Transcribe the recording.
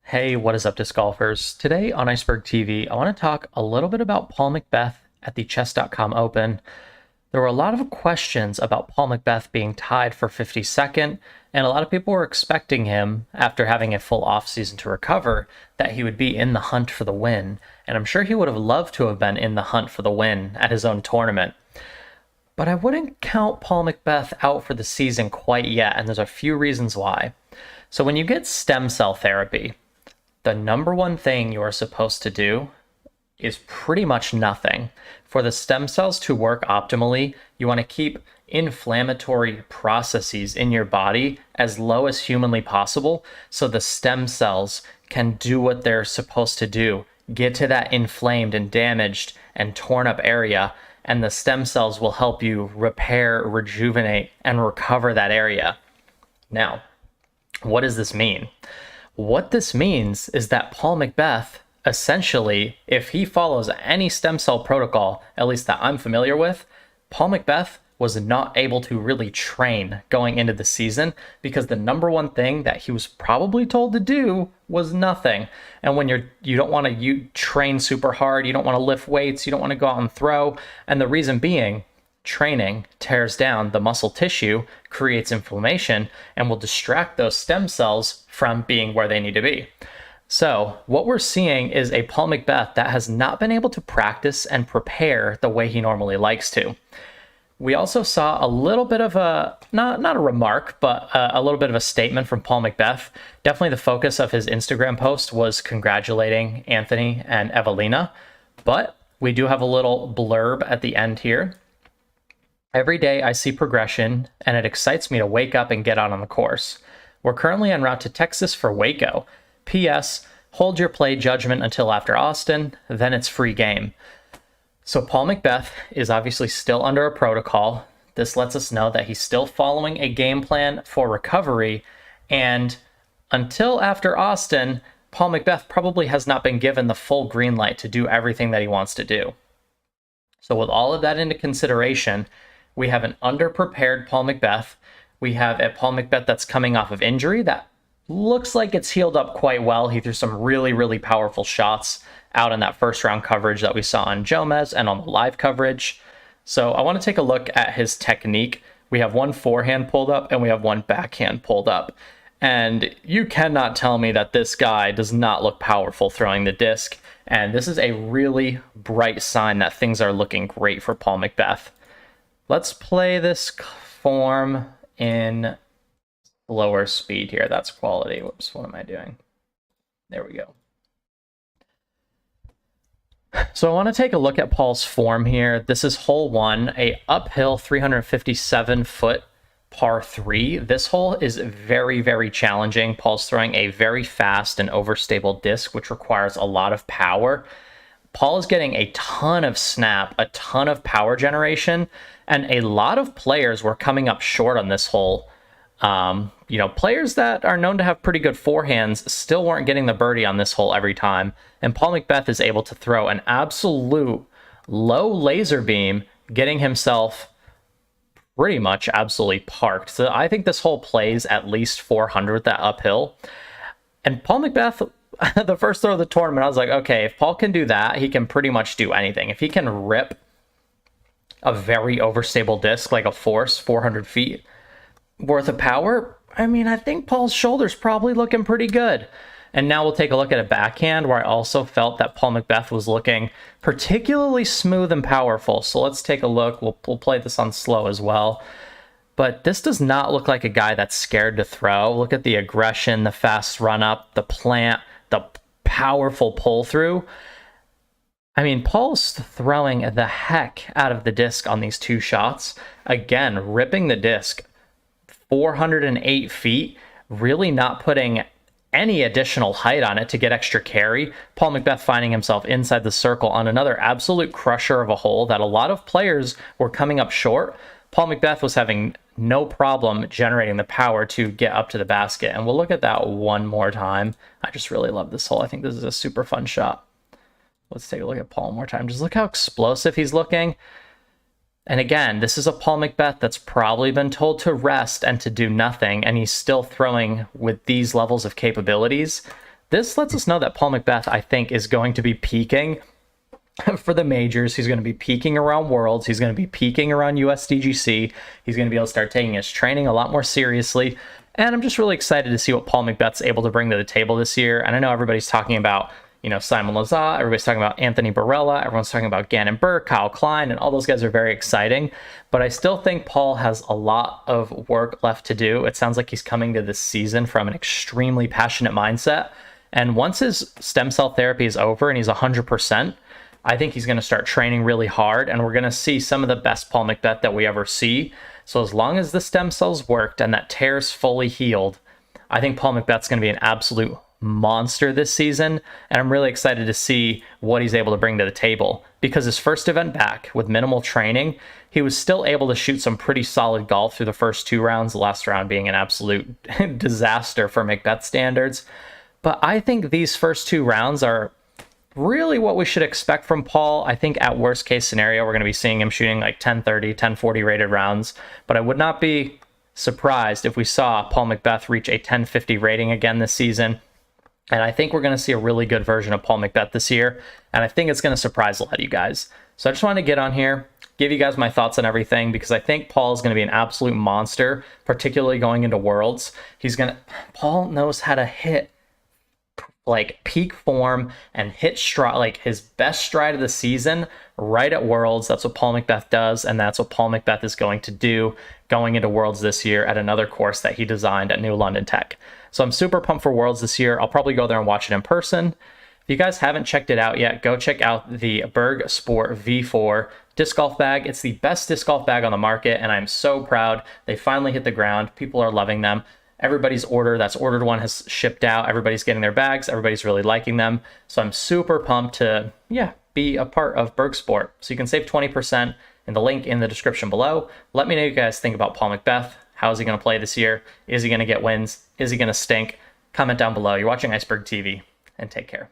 Hey, what is up, disc golfers? Today on Iceberg TV, I want to talk a little bit about Paul McBeth at the Chess.com Open. There were a lot of questions about Paul McBeth being tied for 52nd, and a lot of people were expecting him, after having a full offseason to recover, that he would be in the hunt for the win. And I'm sure he would have loved to have been in the hunt for the win at his own tournament. But I wouldn't count Paul McBeth out for the season quite yet, and there's a few reasons why. So when you get stem cell therapy, the number one thing you are supposed to do is pretty much nothing. For the stem cells to work optimally, you want to keep inflammatory processes in your body as low as humanly possible so the stem cells can do what they're supposed to do. Get to that inflamed and damaged and torn up area, and the stem cells will help you repair, rejuvenate, and recover that area. Now, what does this mean? What this means is that Paul McBeth, essentially, if he follows any stem cell protocol, at least that I'm familiar with, Paul McBeth was not able to really train going into the season because the number one thing that he was probably told to do was nothing. And when you don't want to train super hard, you don't want to lift weights, you don't want to go out and throw, and the reason being, training tears down the muscle tissue, creates inflammation, and will distract those stem cells from being where they need to be. So what we're seeing is a Paul McBeth that has not been able to practice and prepare the way he normally likes to. We also saw a little bit of a, not a remark, but a little bit of a statement from Paul McBeth. Definitely the focus of his Instagram post was congratulating Anthony and Evelina, but we do have a little blurb at the end here. Every day I see progression, and it excites me to wake up and get out on the course. We're currently en route to Texas for Waco. P.S. Hold your play judgment until after Austin, then it's free game. So Paul McBeth is obviously still under a protocol. This lets us know that he's still following a game plan for recovery, and until after Austin, Paul McBeth probably has not been given the full green light to do everything that he wants to do. So with all of that into consideration, we have an underprepared Paul McBeth. We have a Paul McBeth that's coming off of injury that looks like it's healed up quite well. He threw some really, really powerful shots out in that first round coverage that we saw on Jomez and on the live coverage. So I want to take a look at his technique. We have one forehand pulled up and we have one backhand pulled up. And you cannot tell me that this guy does not look powerful throwing the disc. And this is a really bright sign that things are looking great for Paul McBeth. Let's play this form in lower speed here. That's quality. Whoops, what am I doing? There we go. So I want to take a look at Paul's form here. This is hole one, a uphill 357-foot par 3. This hole is very, very challenging. Paul's throwing a very fast and overstable disc, which requires a lot of power. Paul is getting a ton of snap, a ton of power generation, and a lot of players were coming up short on this hole. Players that are known to have pretty good forehands still weren't getting the birdie on this hole every time. And Paul McBeth is able to throw an absolute low laser beam, getting himself pretty much absolutely parked. So I think this hole plays at least 400 that uphill. And Paul McBeth, the first throw of the tournament, I was like, okay, if Paul can do that, he can pretty much do anything. If he can rip a very overstable disc like a force 400 feet worth of power, I mean, I think Paul's shoulder's probably looking pretty good. And now we'll take a look at a backhand where I also felt that Paul McBeth was looking particularly smooth and powerful. So let's take a look. We'll play this on slow as well. But this does not look like a guy that's scared to throw. Look at the aggression, the fast run up, the plant, the powerful pull through. I mean, Paul's throwing the heck out of the disc on these two shots. Again, ripping the disc 408 feet, really not putting any additional height on it to get extra carry. Paul McBeth finding himself inside the circle on another absolute crusher of a hole that a lot of players were coming up short. Paul McBeth was having no problem generating the power to get up to the basket. And we'll look at that one more time. I just really love this hole. I think this is a super fun shot. Let's take a look at Paul one more time. Just look how explosive he's looking. And again, this is a Paul McBeth that's probably been told to rest and to do nothing, and he's still throwing with these levels of capabilities. this lets us know that Paul McBeth, I think, is going to be peaking for the majors. He's going to be peaking around Worlds. He's going to be peaking around USDGC. He's going to be able to start taking his training a lot more seriously. And I'm just really excited to see what Paul McBeth's able to bring to the table this year. And I know everybody's talking about, Simon Lizotte, everybody's talking about Anthony Barella, everyone's talking about Gannon Burke, Kyle Klein, and all those guys are very exciting. But I still think Paul has a lot of work left to do. It sounds like he's coming to this season from an extremely passionate mindset. And once his stem cell therapy is over and he's 100%, I think he's going to start training really hard, and we're going to see some of the best Paul McBeth that we ever see. So as long as the stem cells worked and that tear's fully healed, I think Paul McBeth's going to be an absolute monster this season, and I'm really excited to see what he's able to bring to the table, because his first event back with minimal training, he was still able to shoot some pretty solid golf through the first 2 rounds, the last round being an absolute disaster for McBeth standards. But I think these first 2 rounds are really what we should expect from Paul. I think at worst case scenario, we're going to be seeing him shooting like 1030, 1040 rated rounds, but I would not be surprised if we saw Paul McBeth reach a 1050 rating again this season. And I think we're going to see a really good version of Paul McBeth this year, and I think it's going to surprise a lot of you guys. So I just wanted to get on here, give you guys my thoughts on everything, because I think Paul is going to be an absolute monster, particularly going into Worlds. Paul knows how to hit like peak form and hit stride, like his best stride of the season right at Worlds. That's what Paul McBeth does, and that's what Paul McBeth is going to do going into Worlds this year at another course that he designed at New London Tech. So I'm super pumped for Worlds this year. I'll probably go there and watch it in person. If you guys haven't checked it out yet, go check out the Berg Sport V4 disc golf bag. It's the best disc golf bag on the market, and I'm so proud. They finally hit the ground. People are loving them. Everybody's ordered one has shipped out. Everybody's getting their bags. Everybody's really liking them. So I'm super pumped to, be a part of Berg Sport. So you can save 20% in the link in the description below. Let me know what you guys think about Paul McBeth. How is he going to play this year? Is he going to get wins? Is he going to stink? Comment down below. You're watching Iceberg TV, and take care.